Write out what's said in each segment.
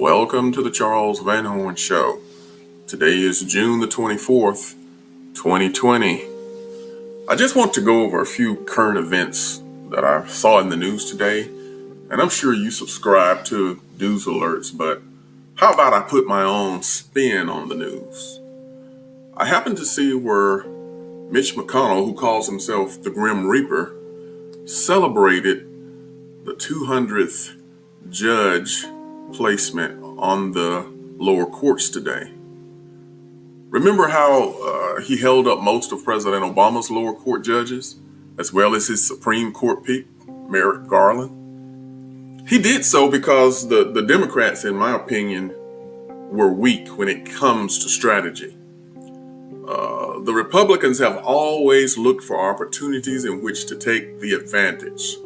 Welcome to the Charles Vanhorn Show. Today is June the 24th, 2020. I just want to go over a few current events that I saw in the news today, and I'm sure you subscribe to news alerts, but how about I put my own spin on the news? I happened to see where Mitch McConnell, who calls himself the Grim Reaper, celebrated the 200th judge placement on the lower courts today. Remember how he held up most of President Obama's lower court judges, as well as his Supreme Court pick, Merrick Garland? He did so because the Democrats, in my opinion, were weak when it comes to strategy. The Republicans have always looked for opportunities in which to take the advantage,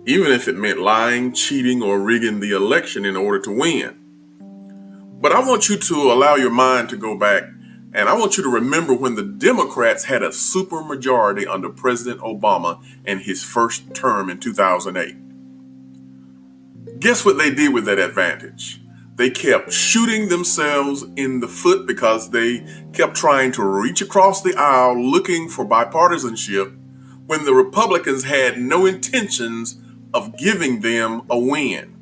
even if it meant lying, cheating, or rigging the election in order to win. But I want you to allow your mind to go back, and I want you to remember when the Democrats had a supermajority under President Obama in his first term in 2008. Guess what they did with that advantage? They kept shooting themselves in the foot because they kept trying to reach across the aisle looking for bipartisanship when the Republicans had no intentions of giving them a win.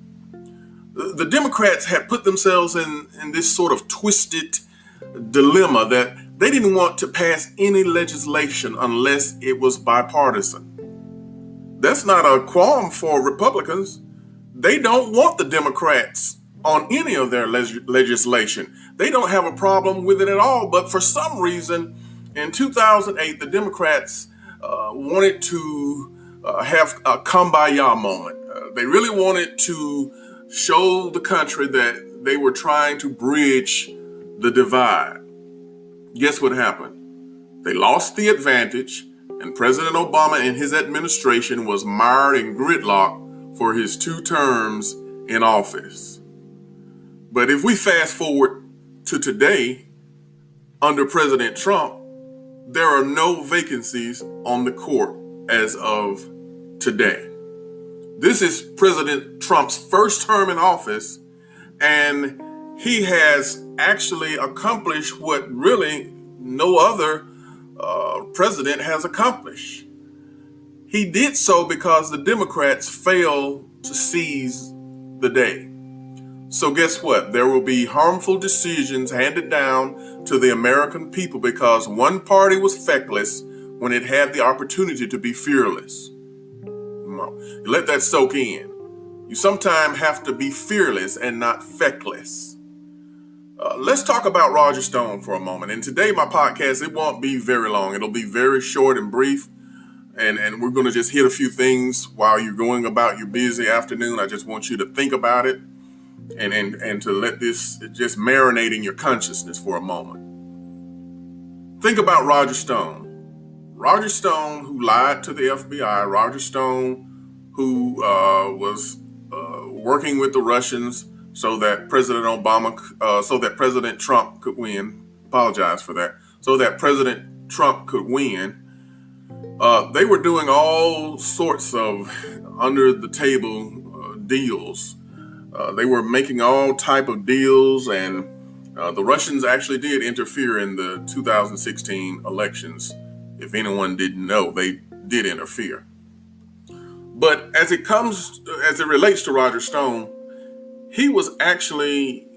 The Democrats had put themselves in this sort of twisted dilemma that they didn't want to pass any legislation unless it was bipartisan. That's not a qualm for Republicans. They don't want the Democrats on any of their legislation. They don't have a problem with it at all. But for some reason, in 2008, the Democrats wanted to have a kumbaya moment. They really wanted to show the country that they were trying to bridge the divide. Guess what happened? They lost the advantage, and President Obama and his administration was mired in gridlock for his 2 terms in office. But if we fast forward to today, under President Trump, there are no vacancies on the court as of today. This is President Trump's first term in office, and he has actually accomplished what really no other president has accomplished. He did so because the Democrats failed to seize the day. So guess what? There will be harmful decisions handed down to the American people because one party was feckless when it had the opportunity to be fearless. Let that soak in. You sometimes have to be fearless and not feckless. Let's talk about Roger Stone for a moment. And today, my podcast, it won't be very long. It'll be very short and brief. And we're going to just hit a few things while you're going about your busy afternoon. I just want you to think about it and to let this just marinate in your consciousness for a moment. Think about Roger Stone. Roger Stone, who lied to the FBI. Roger Stone, who was working with the Russians so that President Trump could win. Apologize for that. So that President Trump could win. They were doing all sorts of under the table deals. They were making all type of deals, and the Russians actually did interfere in the 2016 elections. If anyone didn't know, they did interfere. But as it relates to Roger Stone, he was actually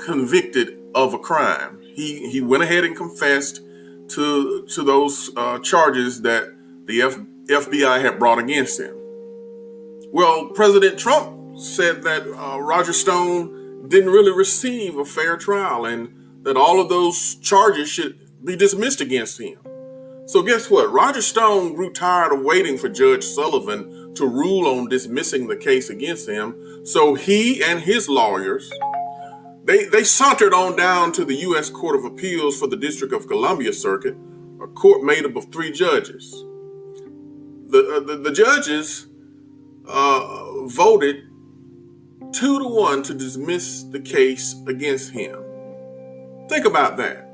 convicted of a crime. He went ahead and confessed to those charges that the FBI had brought against him. Well, President Trump said that Roger Stone didn't really receive a fair trial and that all of those charges should be dismissed against him. So guess what? Roger Stone grew tired of waiting for Judge Sullivan to rule on dismissing the case against him. So he and his lawyers, they sauntered on down to the U.S. Court of Appeals for the District of Columbia Circuit, a court made up of 3 judges. The judges voted 2-1 to dismiss the case against him. Think about that.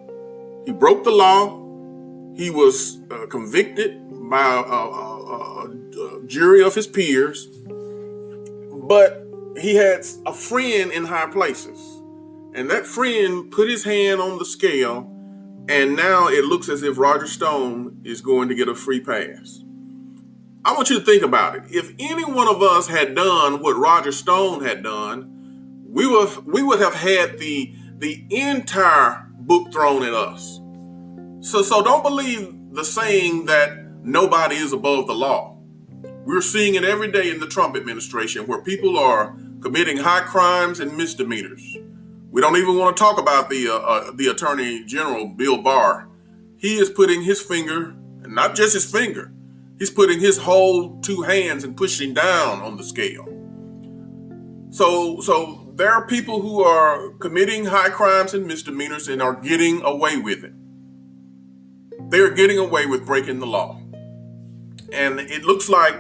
He broke the law. He was convicted by a jury of his peers. But he had a friend in high places. And that friend put his hand on the scale, and now it looks as if Roger Stone is going to get a free pass. I want you to think about it. If any one of us had done what Roger Stone had done, we would have had the entire book thrown at us. So don't believe the saying that nobody is above the law. We're seeing it every day in the Trump administration where people are committing high crimes and misdemeanors. We don't even want to talk about the Attorney General, Bill Barr. He is putting his finger, and not just his finger, he's putting his whole two hands and pushing down on the scale. So there are people who are committing high crimes and misdemeanors and are getting away with it. They're getting away with breaking the law. And it looks like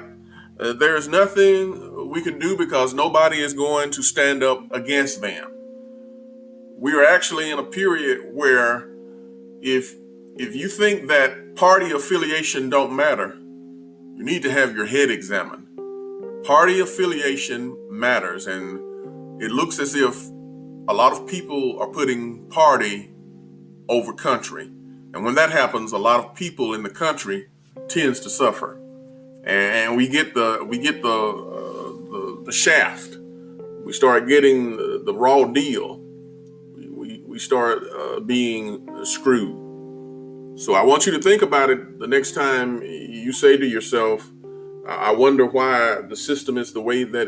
there's nothing we can do because nobody is going to stand up against them. We are actually in a period where if you think that party affiliation don't matter, you need to have your head examined. Party affiliation matters, and it looks as if a lot of people are putting party over country. And when that happens, a lot of people in the country tends to suffer. And we get the shaft. We start getting the raw deal. We start being screwed. So I want you to think about it the next time you say to yourself, I wonder why the system is the way that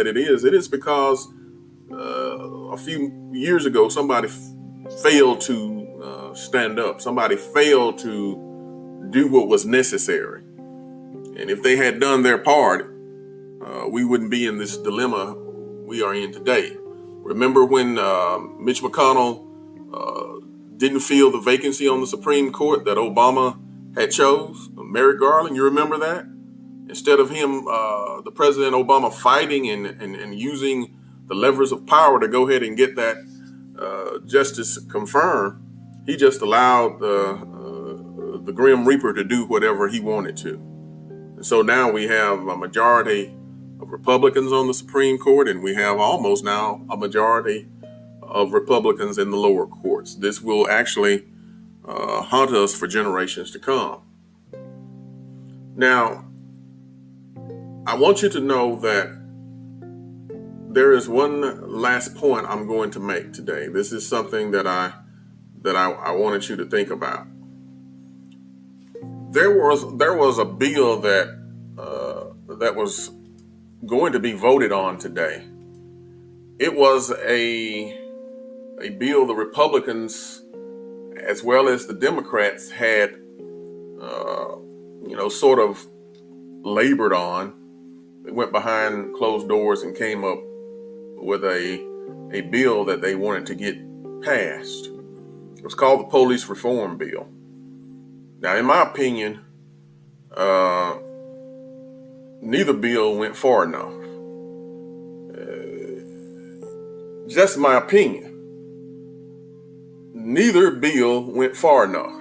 it is. It is because a few years ago somebody failed to stand up. Somebody failed to do what was necessary. And if they had done their part, we wouldn't be in this dilemma we are in today. Remember when Mitch McConnell didn't fill the vacancy on the Supreme Court that Obama had chose? Merrick Garland, you remember that? Instead of him, the President Obama fighting and using the levers of power to go ahead and get that justice confirmed, he just allowed the Grim Reaper to do whatever he wanted to. And so now we have a majority of Republicans on the Supreme Court, and we have almost now a majority of Republicans in the lower courts. This will actually haunt us for generations to come. Now, I want you to know that there is one last point I'm going to make today. This is something that I wanted you to think about. There was a bill that was going to be voted on today. It was a bill the Republicans as well as the Democrats had sort of labored on. They went behind closed doors and came up with a bill that they wanted to get passed. It was called the Police Reform Bill. Now, in my opinion, neither bill went far enough. Just my opinion. Neither bill went far enough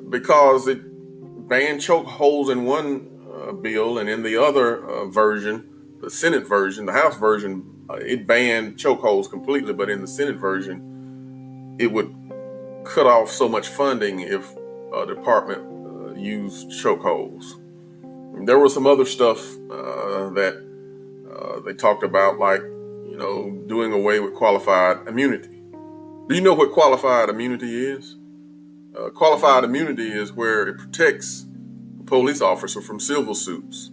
because it banned chokeholds in one bill, and in the other version, the Senate version, the House version, it banned chokeholds completely. But in the Senate version, it would cut off so much funding if a department used chokeholds. There was some other stuff that they talked about, like doing away with qualified immunity. Do you know what qualified immunity is? Qualified immunity is where it protects a police officer from civil suits,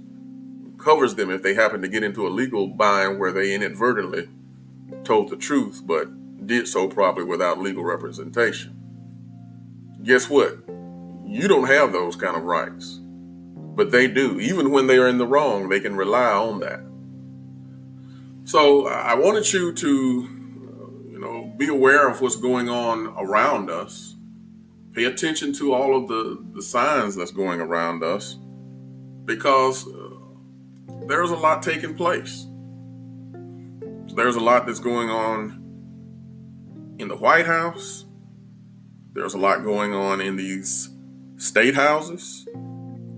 covers them if they happen to get into a legal bind where they inadvertently told the truth, but did so probably without legal representation. Guess what? You don't have those kind of rights, but they do. Even when they are in the wrong, they can rely on that. So I wanted you to, be aware of what's going on around us. Pay attention to all of the signs that's going around us, because there's a lot taking place. There's a lot that's going on in the White House. There's a lot going on in these state houses.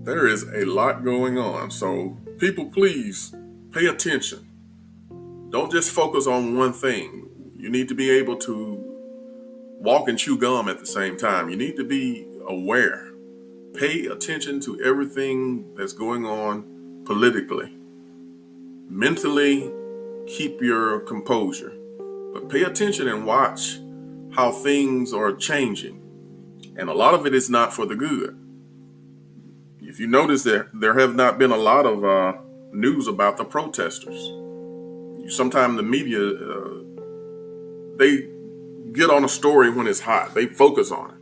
There is a lot going on. So people, please Pay attention. Don't just focus on one thing. You need to be able to walk and chew gum at the same time. You need to be aware. Pay attention to everything that's going on politically. Mentally, keep your composure. But pay attention and watch how things are changing. And a lot of it is not for the good. If you notice, there have not been a lot of news about the protesters. Sometimes the media, they get on a story when it's hot. They focus on it.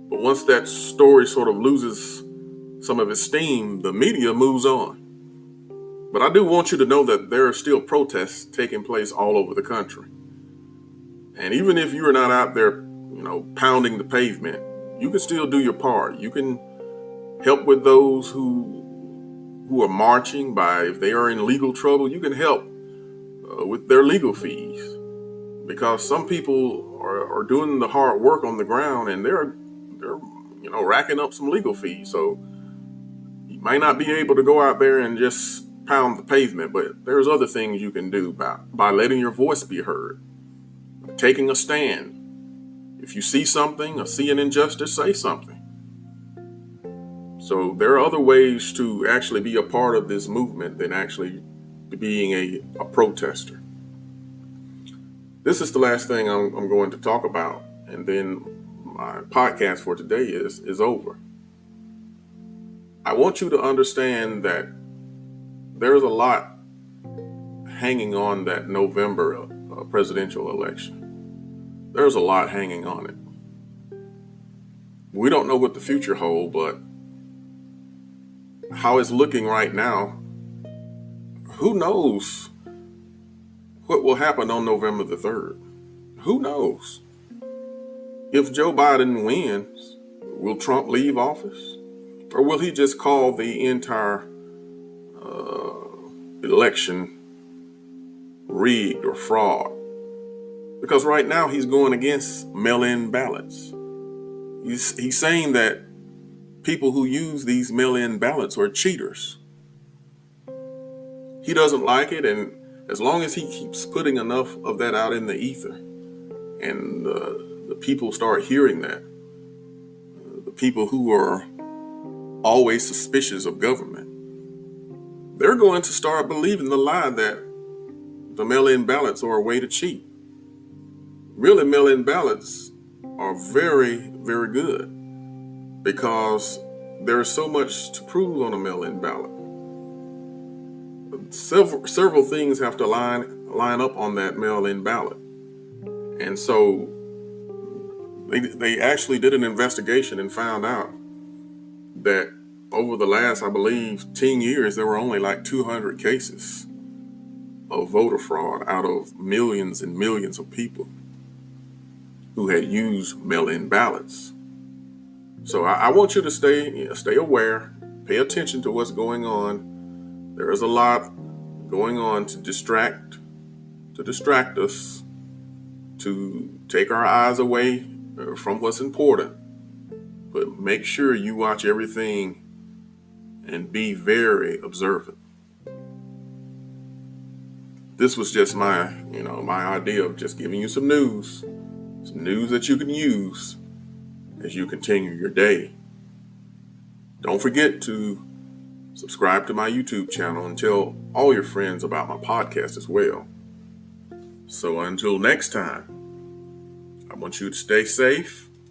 But once that story sort of loses some of its steam, the media moves on. But I do want you to know that there are still protests taking place all over the country. And even if you're not out there, pounding the pavement, you can still do your part. You can help with those who are marching by, if they are in legal trouble, you can help with their legal fees. Because some people are doing the hard work on the ground and they're racking up some legal fees. So you might not be able to go out there and just pound the pavement, but there's other things you can do by letting your voice be heard, taking a stand. If you see something or see an injustice, say something. So there are other ways to actually be a part of this movement than actually being a protester. This is the last thing I'm going to talk about, and then my podcast for today is over. I want you to understand that there's a lot hanging on that November presidential election. There's a lot hanging on it. We don't know what the future holds, but how it's looking right now, who knows what will happen on November the 3rd? Who knows? If Joe Biden wins, will Trump leave office? Or will he just call the entire election rigged or fraud? Because right now he's going against mail-in ballots. He's saying that people who use these mail-in ballots are cheaters. He doesn't like it, and as long as he keeps putting enough of that out in the ether, and the people start hearing that, the people who are always suspicious of government, they're going to start believing the lie that the mail-in ballots are a way to cheat. Really, mail-in ballots are very, very good because there's so much to prove on a mail-in ballot. Several things have to line up on that mail-in ballot. And so they actually did an investigation and found out that over the last, I believe, 10 years, there were only like 200 cases of voter fraud out of millions and millions of people who had used mail-in ballots. So I want you to stay aware, pay attention to what's going on. There is a lot going on to distract us, to take our eyes away from what's important. But make sure you watch everything and be very observant. This was just my idea of just giving you some news that you can use as you continue your day. Don't forget to subscribe to my YouTube channel and tell all your friends about my podcast as well. So until next time, I want you to stay safe,